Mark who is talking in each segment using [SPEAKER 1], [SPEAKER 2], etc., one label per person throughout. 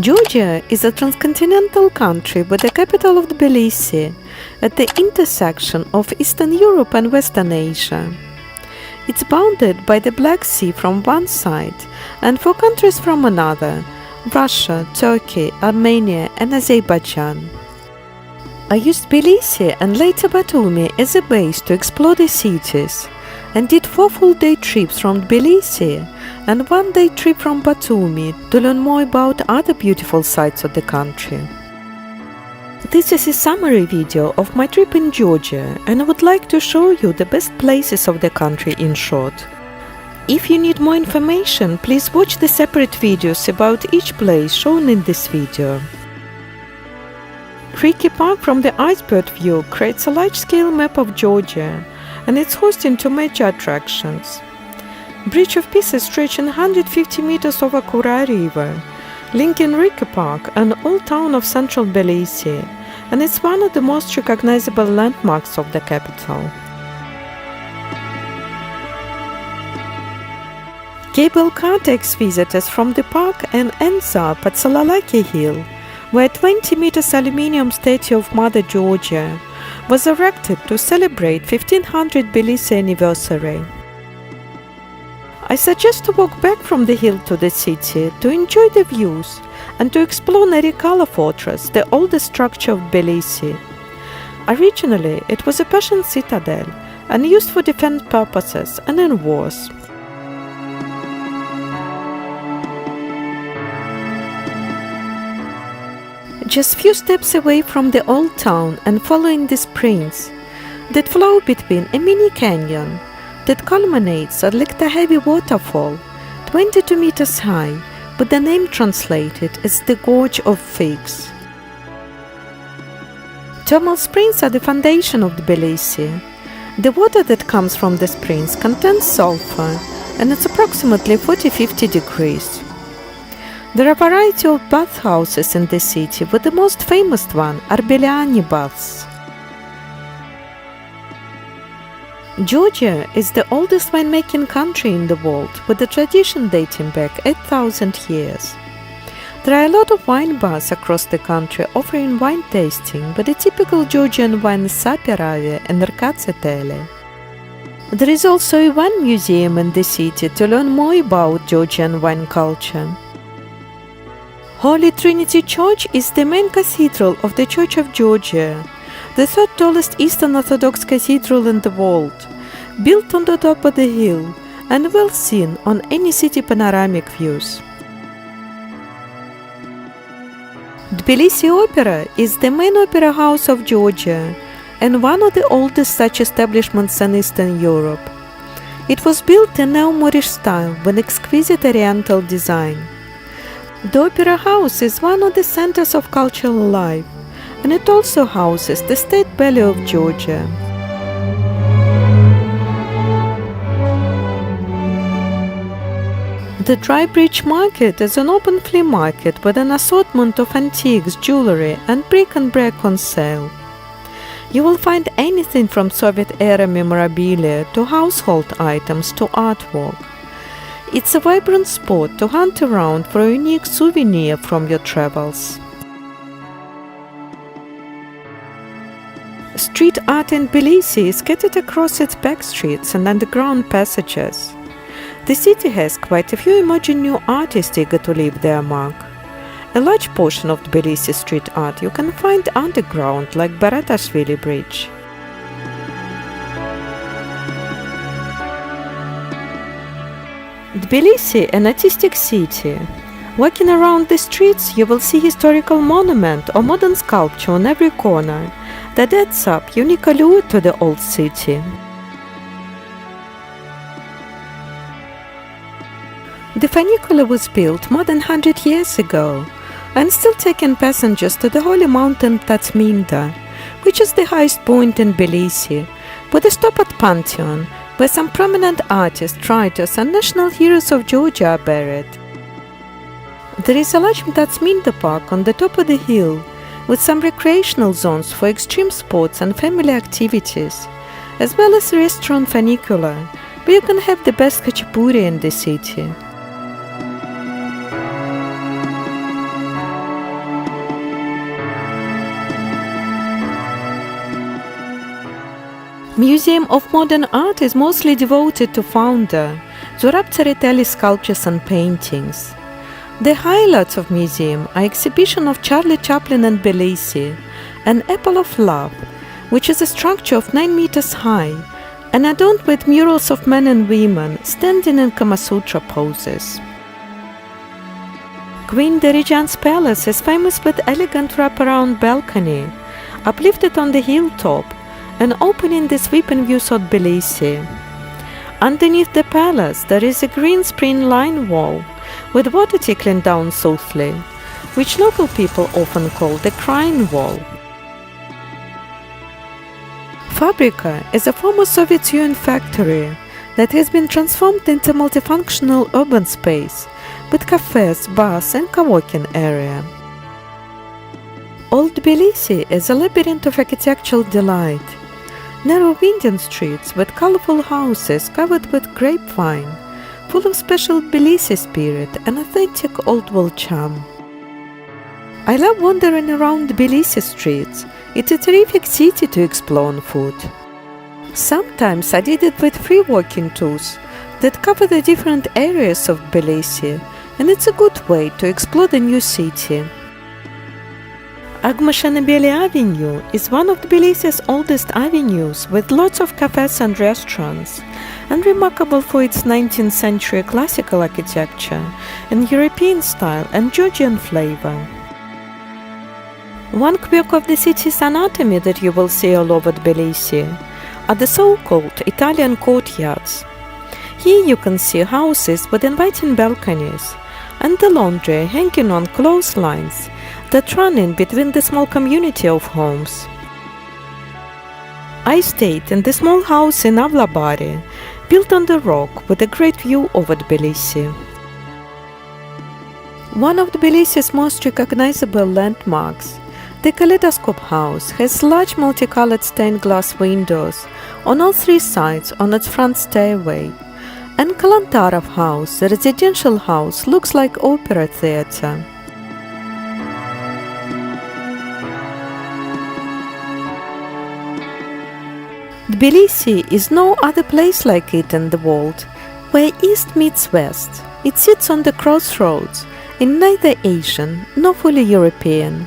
[SPEAKER 1] Georgia is a transcontinental country with the capital of Tbilisi at the intersection of Eastern Europe and Western Asia. It's bounded by the Black Sea from one side and four countries from another: Russia, Turkey, Armenia and Azerbaijan. I used Tbilisi and later Batumi as a base to explore the cities and did 4 full-day trips from Tbilisi and 1-day trip from Batumi to learn more about other beautiful sites of the country. This is a summary video of my trip in Georgia, and I would like to show you the best places of the country in short. If you need more information, please watch the separate videos about each place shown in this video. Kriki Park from the iceberg view creates a large-scale map of Georgia, and it's hosting 2 major attractions. Bridge of Peace is stretching 150 meters over Kura River, linking Kriki Park and Old Town of Central Tbilisi, and it's one of the most recognizable landmarks of the capital. Cable car takes visitors from the park and ends up at Salalaki Hill, where a 20 meters aluminium statue of Mother Georgia was erected to celebrate 1500 Tbilisi anniversary. I suggest to walk back from the hill to the city to enjoy the views and to explore Narikala Fortress, the oldest structure of Tbilisi. Originally, it was a Persian citadel and used for defense purposes and in wars. Just few steps away from the old town and following the springs that flow between a mini canyon that culminates at Lektahevi waterfall, 22 meters high, with the name translated as the Gorge of Figs. Thermal springs are the foundation of Tbilisi. The water that comes from the springs contains sulfur, and it's approximately 40–50 degrees. There are a variety of bathhouses in the city, with the most famous one are Beliani baths. Georgia is the oldest winemaking country in the world, with a tradition dating back 8,000 years. There are a lot of wine bars across the country offering wine tasting, but the typical Georgian wine is Saperavi and Rkatsiteli. There is also a wine museum in the city to learn more about Georgian wine culture. Holy Trinity Church is the main cathedral of the Church of Georgia, the third tallest Eastern Orthodox cathedral in the world, built on the top of the hill and well seen on any city panoramic views. Tbilisi Opera is the main opera house of Georgia and one of the oldest such establishments in Eastern Europe. It was built in Neo-Moorish style with exquisite oriental design. The opera house is one of the centers of cultural life, and it also houses the State Ballet of Georgia. The Dry Bridge Market is an open flea market with an assortment of antiques, jewelry and bric-a-brac on sale. You will find anything from Soviet-era memorabilia to household items to artwork. It's a vibrant spot to hunt around for a unique souvenir from your travels. Street art in Tbilisi is scattered across its back streets and underground passages. The city has quite a few emerging new artists eager to leave their mark. A large portion of Tbilisi street art you can find underground, like Baratashvili Bridge. Tbilisi, an artistic city. Walking around the streets, you will see historical monument or modern sculpture on every corner that adds up unique allure to the old city. The funicular was built more than 100 years ago and still taking passengers to the holy mountain Tatsminda, which is the highest point in Tbilisi, with a stop at Pantheon, where some prominent artists, writers and national heroes of Georgia are buried. There is a large Tatsminda park on the top of the hill, with some recreational zones for extreme sports and family activities, as well as a restaurant funicular, where you can have the best khachapuri in the city. Museum of Modern Art is mostly devoted to founder Zurab Tsereteli sculptures and paintings. The highlights of museum are exhibition of Charlie Chaplin and Bellisi, An Apple of Love, which is a structure of 9 meters high and adorned with murals of men and women standing in Kama Sutra poses. Queen Dirijan's palace is famous with elegant wraparound balcony, uplifted on the hilltop and opening the sweeping views of Tbilisi. Underneath the palace there is a green spring-lined wall with water trickling down southly, which local people often call the Crying Wall. Fabrika is a former Soviet Union factory that has been transformed into multifunctional urban space with cafes, bars and co-working area. Old Tbilisi is a labyrinth of architectural delight. Narrow winding streets with colorful houses covered with grapevine, full of special Tbilisi spirit and authentic old-world charm. I love wandering around Tbilisi streets. It's a terrific city to explore on foot. Sometimes I did it with free walking tours that cover the different areas of Tbilisi, and it's a good way to explore the new city. Agmashanabeli Avenue is one of Tbilisi's oldest avenues with lots of cafes and restaurants, and remarkable for its 19th century classical architecture and European style and Georgian flavor. One quirk of the city's anatomy that you will see all over Tbilisi are the so-called Italian courtyards. Here you can see houses with inviting balconies and the laundry hanging on clotheslines that run in between the small community of homes. I stayed in the small house in Avlabari, built on the rock with a great view over Tbilisi. One of Tbilisi's most recognizable landmarks, the Kaleidoscope House, has large multicolored stained glass windows on all 3 sides on its front stairway, and Kalantarov House, the residential house, looks like opera theater. Tbilisi is no other place like it in the world, where East meets West. It sits on the crossroads, in neither Asian nor fully European.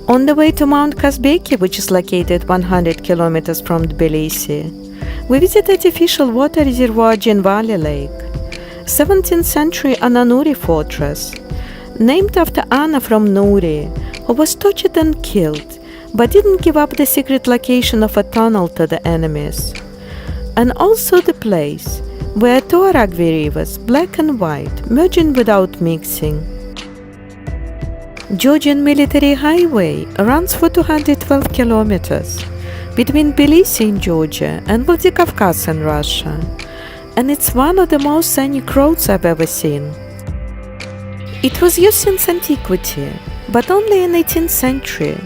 [SPEAKER 1] On the way to Mount Kazbeki, which is located 100 kilometers from Tbilisi, we visited official water reservoir Jinvali Lake, 17th century Ananuri fortress, named after Anna from Nuri, who was tortured and killed, but didn't give up the secret location of a tunnel to the enemies, and also the place where two Aragvi rivers, black and white, merging without mixing. Georgian Military Highway runs for 212 kilometers between Tbilisi in Georgia and Vladikavkaz in Russia, and it's one of the most scenic roads I've ever seen. It was used since antiquity, but only in 18th century.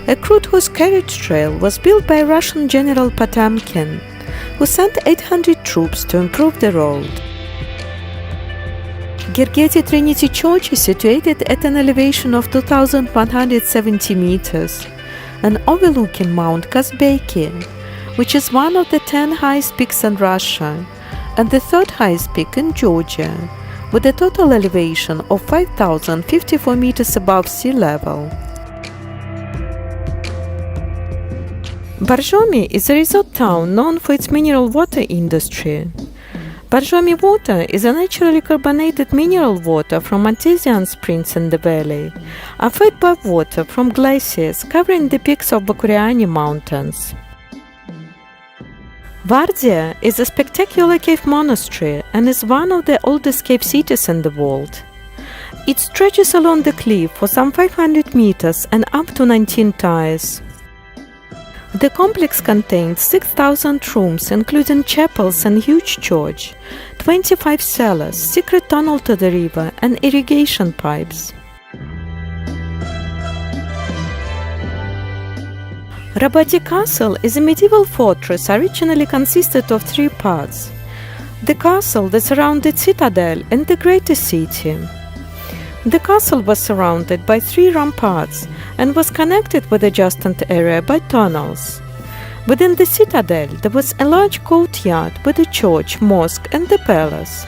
[SPEAKER 1] A crude horse carriage trail was built by Russian General Potemkin, who sent 800 troops to improve the road. Gergeti Trinity Church is situated at an elevation of 2,170 meters and overlooking Mount Kazbeki, which is one of the 10 highest peaks in Russia and the 3rd highest peak in Georgia, with a total elevation of 5,054 meters above sea level. Borjomi is a resort town known for its mineral water industry. Borjomi water is a naturally carbonated mineral water from artesian springs in the valley, are fed by water from glaciers covering the peaks of Bakuriani Mountains. Vardia is a spectacular cave monastery and is one of the oldest cave cities in the world. It stretches along the cliff for some 500 meters and up to 19 tiers. The complex contains 6,000 rooms, including chapels and huge church, 25 cellars, secret tunnel to the river, and irrigation pipes. Rabadi Castle is a medieval fortress originally consisted of 3 parts: the castle, the surrounded citadel, and the greater city. The castle was surrounded by 3 ramparts and was connected with the adjacent area by tunnels. Within the citadel there was a large courtyard with a church, mosque, and the palace.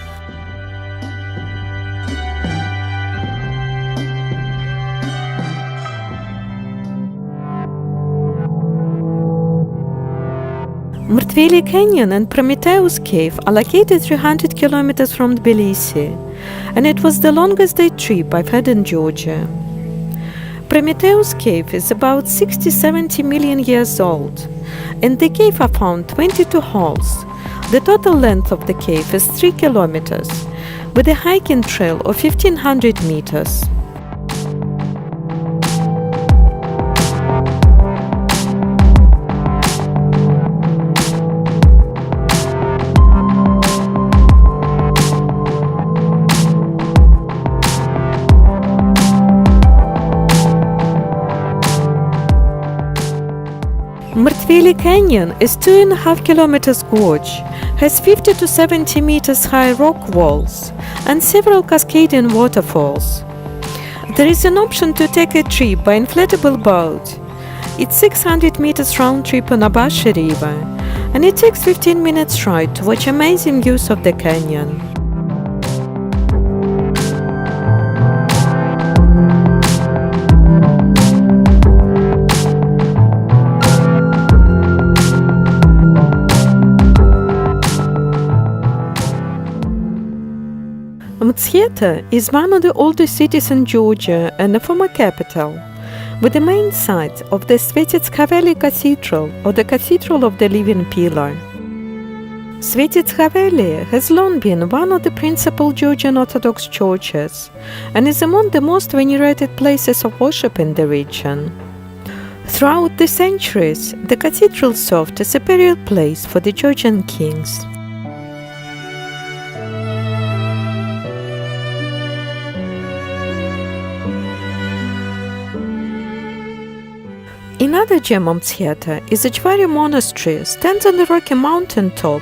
[SPEAKER 1] Mrtveli Canyon and Prometheus Cave are located 300 kilometers from Tbilisi, and it was the longest day trip I've had in Georgia. Prometheus Cave is about 60-70 million years old. In the cave are found 22 holes. The total length of the cave is 3 kilometers, with a hiking trail of 1,500 meters. Mrtveli Canyon is 2.5 kilometers gorge, has 50 to 70 meters high rock walls, and several cascading waterfalls. There is an option to take a trip by inflatable boat. It's 600 meters round trip on Abashi River, and it takes 15 minutes ride to watch amazing views of the canyon. Mtskheta is one of the oldest cities in Georgia and a former capital, with the main site of the Svetitskhaveli Cathedral, or the Cathedral of the Living Pillar. Svetitskhaveli has long been one of the principal Georgian Orthodox churches and is among the most venerated places of worship in the region. Throughout the centuries, the cathedral served as a burial place for the Georgian kings. Another gem of Mtskheta is the Jvari Monastery, stands on the rocky mountain top,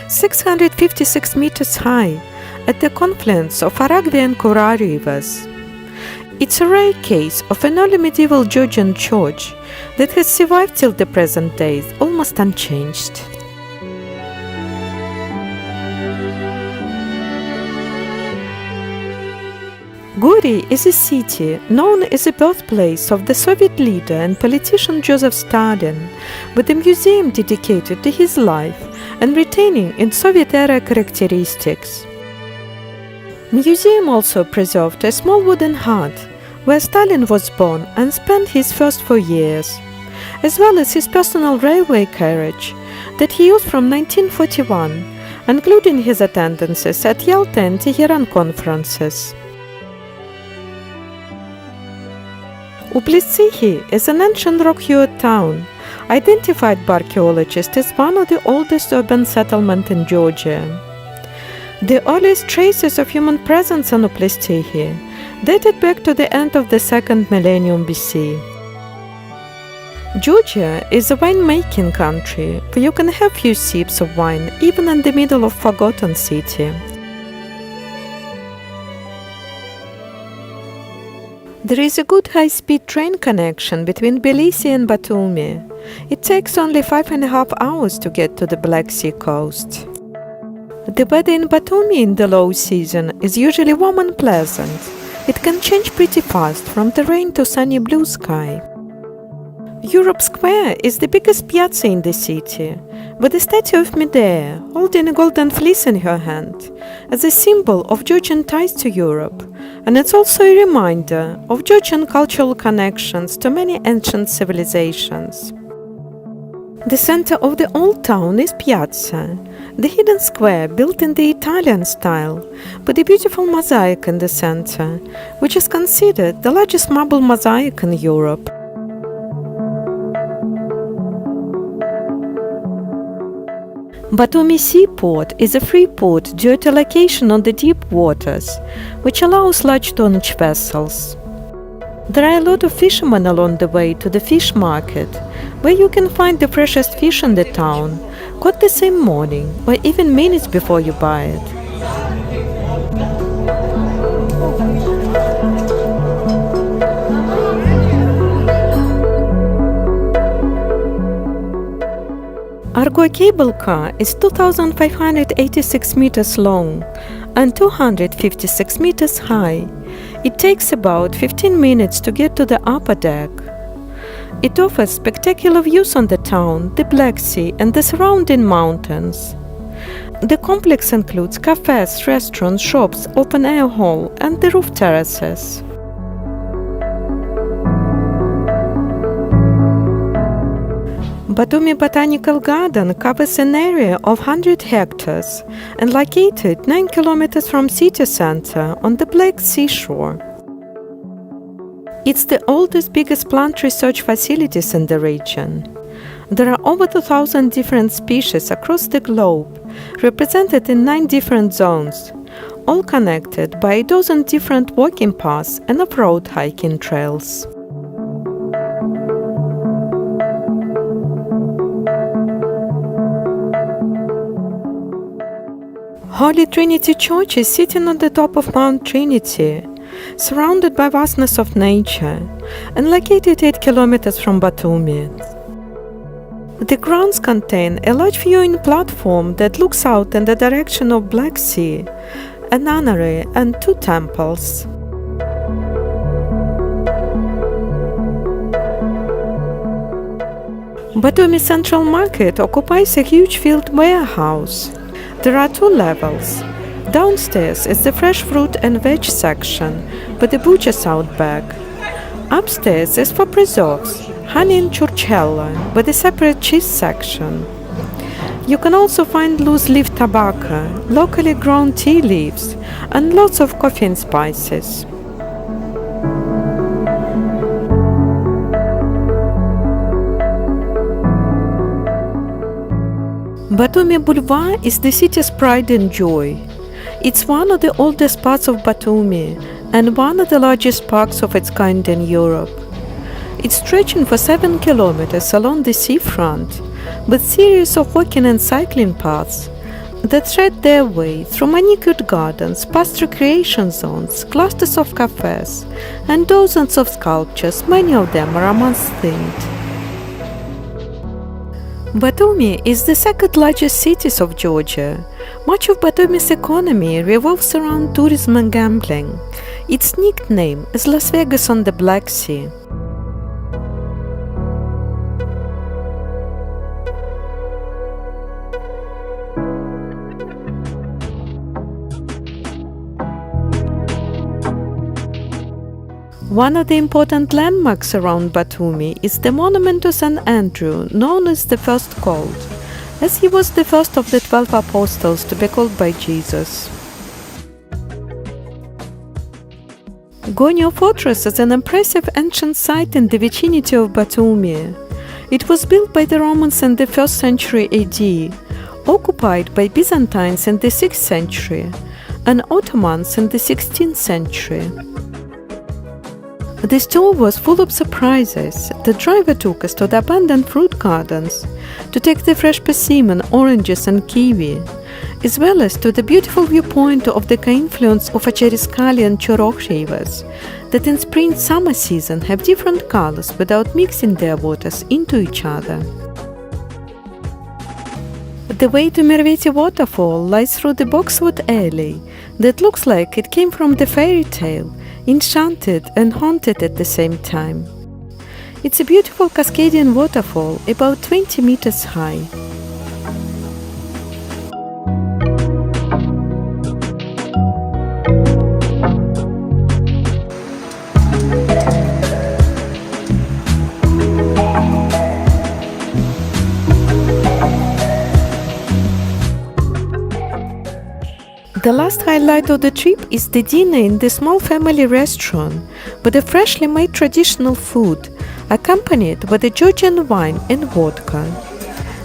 [SPEAKER 1] 656 meters high, at the confluence of Aragvi and Kura rivers. It's a rare case of an early medieval Georgian church that has survived till the present day, almost unchanged. Gori is a city known as the birthplace of the Soviet leader and politician Joseph Stalin, with a museum dedicated to his life and retaining its Soviet-era characteristics. Museum also preserved a small wooden hut where Stalin was born and spent his first 4 years, as well as his personal railway carriage that he used from 1941, including his attendances at Yalta and Tehran conferences. Uplitsikhi is an ancient rock-hewn town, identified by archaeologists as one of the oldest urban settlements in Georgia. The earliest traces of human presence in Uplitsikhi dated back to the end of the 2nd millennium BC. Georgia is a wine-making country where you can have few sips of wine even in the middle of a forgotten city. There is a good high-speed train connection between Tbilisi and Batumi. It takes only 5.5 hours to get to the Black Sea coast. The weather in Batumi in the low season is usually warm and pleasant. It can change pretty fast from the rain to sunny blue sky. Europe Square is the biggest piazza in the city, with the statue of Medea holding a golden fleece in her hand, as a symbol of Georgian ties to Europe, and it's also a reminder of Georgian cultural connections to many ancient civilizations. The center of the old town is Piazza, the hidden square built in the Italian style, with a beautiful mosaic in the center, which is considered the largest marble mosaic in Europe. Batumi Seaport is a free port due to location on the deep waters, which allows large tonnage vessels. There are a lot of fishermen along the way to the fish market, where you can find the freshest fish in the town, caught the same morning or even minutes before you buy it. Argo cable car is 2,586 meters long and 256 meters high. It takes about 15 minutes to get to the upper deck. It offers spectacular views on the town, the Black Sea, and the surrounding mountains. The complex includes cafes, restaurants, shops, open-air hall, and the roof terraces. Batumi Botanical Garden covers an area of 100 hectares and located 9 kilometers from city center on the Black Sea shore. It's the oldest, biggest plant research facilities in the region. There are over 2,000 different species across the globe, represented in 9 different zones, all connected by a dozen different walking paths and off-road hiking trails. Holy Trinity Church is sitting on the top of Mount Trinity, surrounded by vastness of nature, and located 8 kilometers from Batumi. The grounds contain a large viewing platform that looks out in the direction of Black Sea, a nunnery, and 2 temples. Batumi Central Market occupies a huge field warehouse. There are 2 levels. Downstairs is the fresh fruit and veg section, with the butcher's out back. Upstairs is for preserves, honey and churchella, with a separate cheese section. You can also find loose-leaf tobacco, locally grown tea leaves, and lots of coffee and spices. Batumi Boulevard is the city's pride and joy. It's one of the oldest parts of Batumi and one of the largest parks of its kind in Europe. It's stretching for 7 kilometers along the seafront, with series of walking and cycling paths that thread their way through manicured gardens, past recreation zones, clusters of cafes, and dozens of sculptures, many of them are romance-themed. Batumi is the second largest city of Georgia. Much of Batumi's economy revolves around tourism and gambling. Its nickname is Las Vegas on the Black Sea. One of the important landmarks around Batumi is the monument to St. Andrew, known as the First Called, as he was the first of the 12 apostles to be called by Jesus. Gonio Fortress is an impressive ancient site in the vicinity of Batumi. It was built by the Romans in the 1st century AD, occupied by Byzantines in the 6th century, and Ottomans in the 16th century. This tour was full of surprises. The driver took us to the abandoned fruit gardens to take the fresh persimmon, oranges and kiwi, as well as to the beautiful viewpoint of the confluence of Acheriskali and Chorokh rivers that in spring-summer season have different colors without mixing their waters into each other. The way to Merveti waterfall lies through the boxwood alley that looks like it came from the fairy tale, enchanted and haunted at the same time. It's a beautiful cascading waterfall about 20 meters high. The last highlight of the trip is the dinner in the small family restaurant with a freshly made traditional food, accompanied with a Georgian wine and vodka.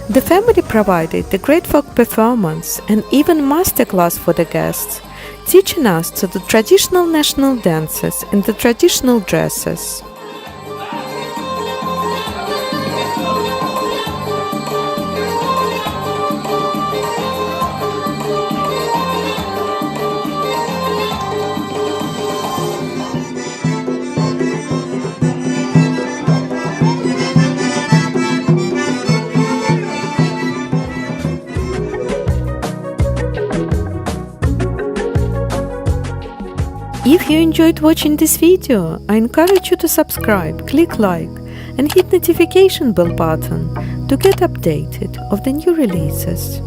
[SPEAKER 1] The family provided a great folk performance and even masterclass for the guests, teaching us to the traditional national dances and the traditional dresses. If you enjoyed watching this video, I encourage you to subscribe, click like and hit notification bell button to get updated of the new releases.